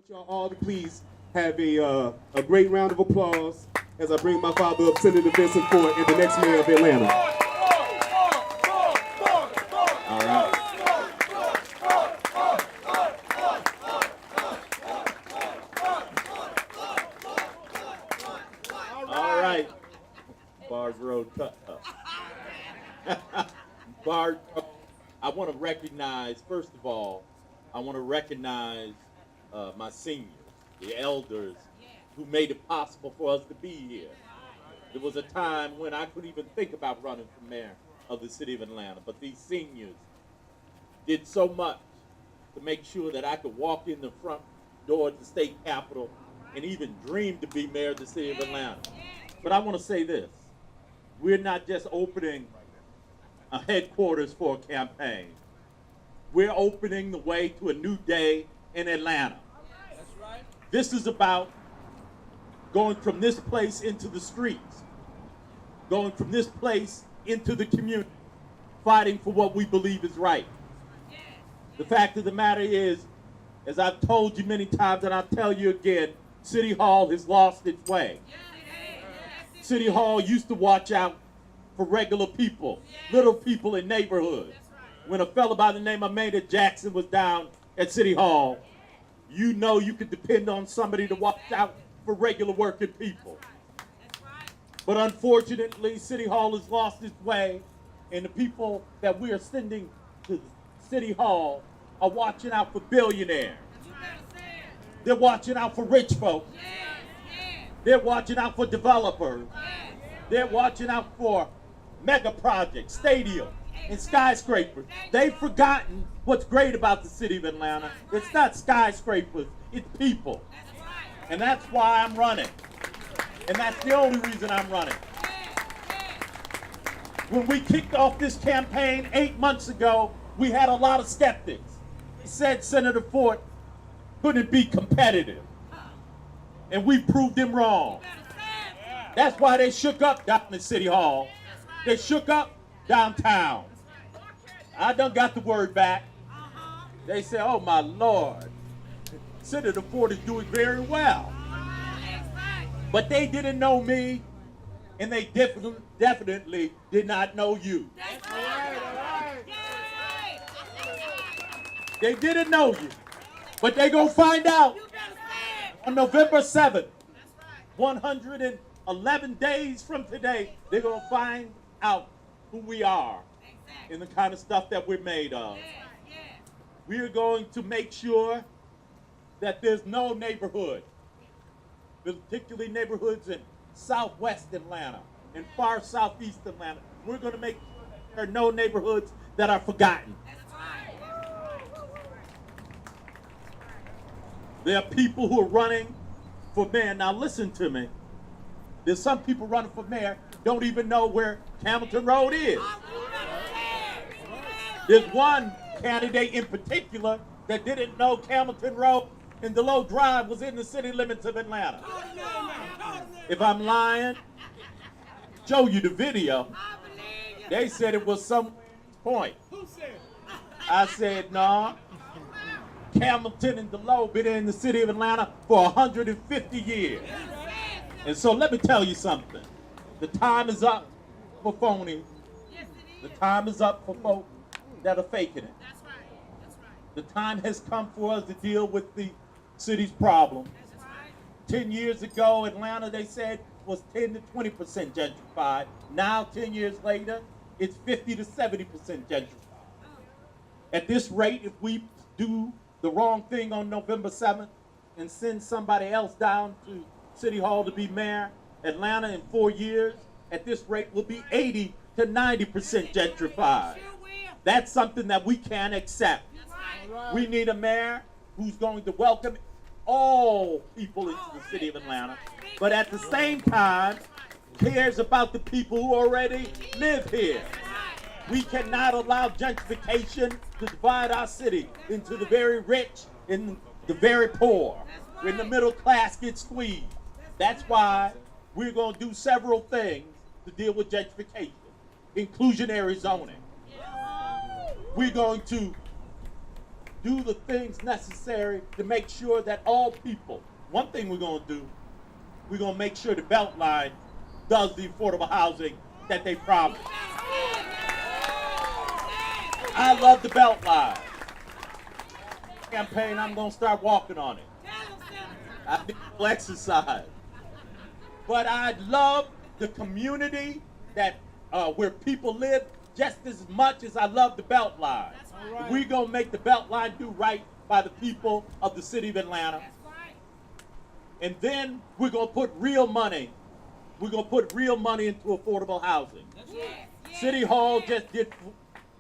want y'all all to please have a great round of applause as I bring my father up, Senator Vincent Fort, and the next mayor of Atlanta. All right. All right. Bars Road cut up. Bars Road. I want to recognize, first of all, my seniors, the elders who made it possible for us to be here. There was a time when I couldn't even think about running for mayor of the city of Atlanta, but these seniors did so much to make sure that I could walk in the front door at the state capitol and even dream to be mayor of the city of Atlanta. But I want to say this. We're not just opening a headquarters for a campaign. We're opening the way to a new day in Atlanta. That's right. This is about going from this place into the streets, going from this place into the community, fighting for what we believe is right. The fact of the matter is, as I've told you many times and I'll tell you again, City Hall has lost its way. City Hall used to watch out for regular people, little people in neighborhoods. When a fella by the name of Maynard Jackson was down at City Hall, you know you could depend on somebody to watch out for regular working people. But unfortunately, City Hall has lost its way, and the people that we are sending to City Hall are watching out for billionaires. They're watching out for rich folks. They're watching out for developers. They're watching out for mega projects, stadiums, and skyscrapers. They've forgotten what's great about the city of Atlanta. It's not skyscrapers, it's people. And that's why I'm running. And that's the only reason I'm running. When we kicked off this campaign 8 months ago, we had a lot of skeptics. They said Senator Fort couldn't be competitive. And we proved them wrong. That's why they shook up down at City Hall. They shook up downtown. I done got the word back. They said, oh my Lord, Senator Fort is doing very well. But they didn't know me, and they definitely did not know you. They didn't know you, but they gonna find out on November 7th, 111 days from today, they're gonna find out who we are and the kind of stuff that we're made of. We are going to make sure that there's no neighborhood, particularly neighborhoods in southwest Atlanta and far southeast Atlanta. We're going to make sure that there are no neighborhoods that are forgotten. There are people who are running for mayor. Now listen to me. There's some people running for mayor don't even know where Campbellton Road is. There's one candidate in particular that didn't know Campbellton Road and DeLoe Drive was in the city limits of Atlanta. If I'm lying, show you the video. They said it was some point. I said, no. Campbellton and DeLoe been in the city of Atlanta for 150 years. And so let me tell you something. The time is up for phony. The time is up for folks that are faking it. The time has come for us to deal with the city's problem. 10 years ago, Atlanta, they said, was 10 to 20% gentrified. Now, 10 years later, it's 50 to 70% gentrified. At this rate, if we do the wrong thing on November 7th and send somebody else down to City Hall to be mayor, Atlanta in 4 years, at this rate, will be 80 to 90% gentrified. That's something that we can't accept. We need a mayor who's going to welcome all people into the city of Atlanta, but at the same time, cares about the people who already live here. We cannot allow gentrification to divide our city into the very rich and the very poor, when the middle class gets squeezed. That's why we're going to do several things to deal with gentrification. Inclusionary zoning. We're going to do the things necessary to make sure that all people, one thing we're going to do, we're going to make sure the Beltline does the affordable housing that they promised. I love the Beltline. Campaign, I'm going to start walking on it. I need a little exercise. But I love the community that where people live just as much as I love the Beltline. Right. We're going to make the Beltline do right by the people of the city of Atlanta. Right. And then we're going to put real money. We're going to put real money into affordable housing. Right. City Hall just did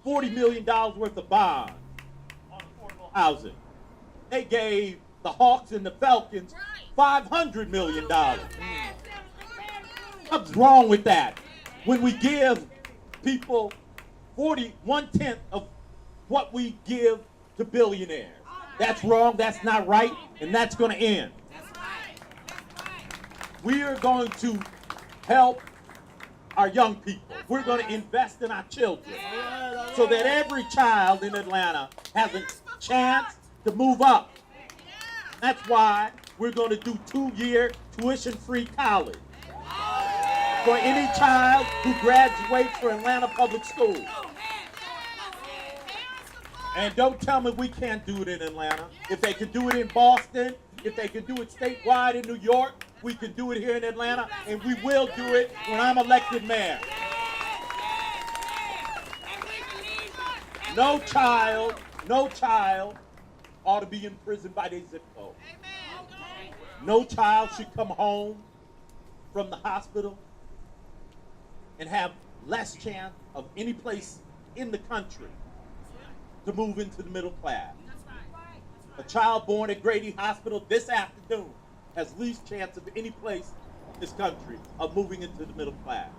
$40 million worth of bond on affordable housing. They gave the Hawks and the Falcons $500 million. What's wrong with that? When we give people 1/10 of what we give to billionaires. That's wrong, that's not right, and that's going to end. We are going to help our young people. We're going to invest in our children so that every child in Atlanta has a chance to move up. That's why we're going to do 2-year tuition-free college for any child who graduates from Atlanta Public Schools. And don't tell me we can't do it in Atlanta. If they can do it in Boston, if they can do it statewide in New York, we can do it here in Atlanta, and we will do it when I'm elected mayor. No child ought to be in prison by their zip code. No child should come home from the hospital and have less chance of any place in the country to move into the middle class. A child born at Grady Hospital this afternoon has least chance of any place in this country of moving into the middle class.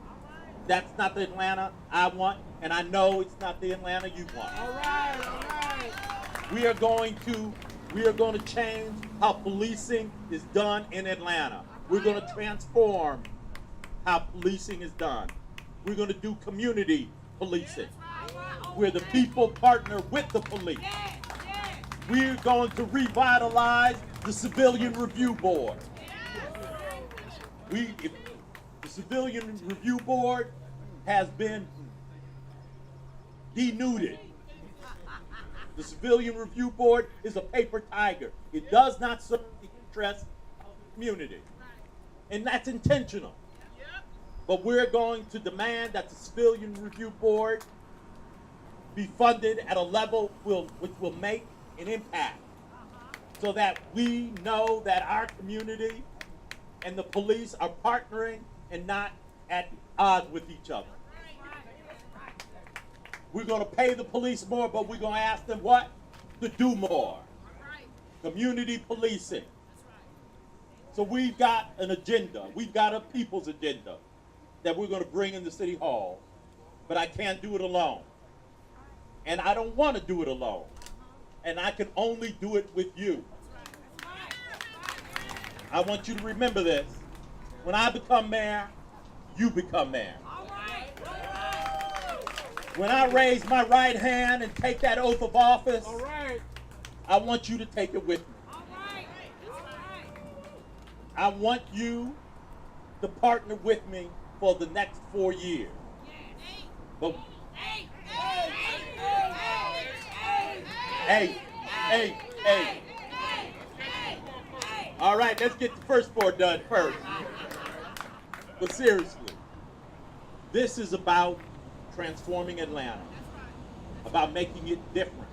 That's not the Atlanta I want, and I know it's not the Atlanta you want. All right. We are going to change how policing is done in Atlanta. We're going to transform how policing is done. We're going to do community policing, where the people partner with the police. We're going to revitalize the Civilian Review Board. The Civilian Review Board has been denuded. The Civilian Review Board is a paper tiger. It does not serve the interests of the community. And that's intentional. But we're going to demand that the Civilian Review Board be funded at a level which will make an impact, so that we know that our community and the police are partnering and not at odds with each other. We're going to pay the police more, but we're going to ask them what? To do more. Community policing. So we've got an agenda. We've got a people's agenda that we're going to bring in the City Hall, but I can't do it alone. And I don't want to do it alone. And I can only do it with you. I want you to remember this. When I become mayor, you become mayor. When I raise my right hand and take that oath of office, I want you to take it with me. I want you to partner with me for the next 4 years. But hey. All right, let's get the first 4 done first. But seriously, this is about transforming Atlanta, about making it different.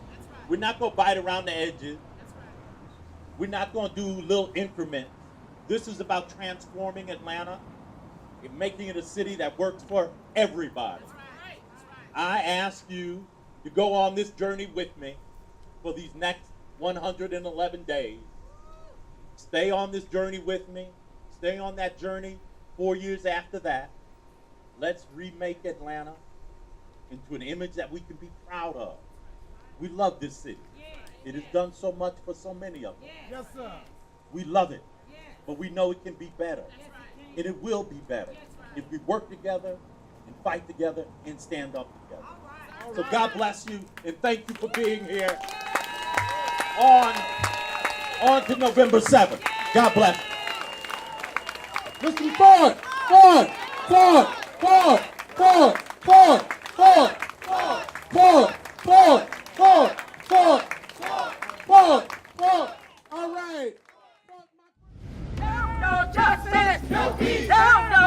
We're not going to bite around the edges. We're not going to do little increments. This is about transforming Atlanta and making it a city that works for everybody. I ask you to go on this journey with me for these next 111 days. Stay on this journey with me. Stay on that journey 4 years after that. Let's remake Atlanta into an image that we can be proud of. We love this city. It has done so much for so many of us. Yes, sir. We love it. But we know it can be better. And it will be better if we work together and fight together and stand up together. So God bless you, and thank you for being here. on to November 7th. God bless you. Mr. Fort! Fort! Fort! Fort! Fort! Fort! Fort! Fort! Fort! Fort! Fort! Fort! Fort! All right. No justice! No peace! No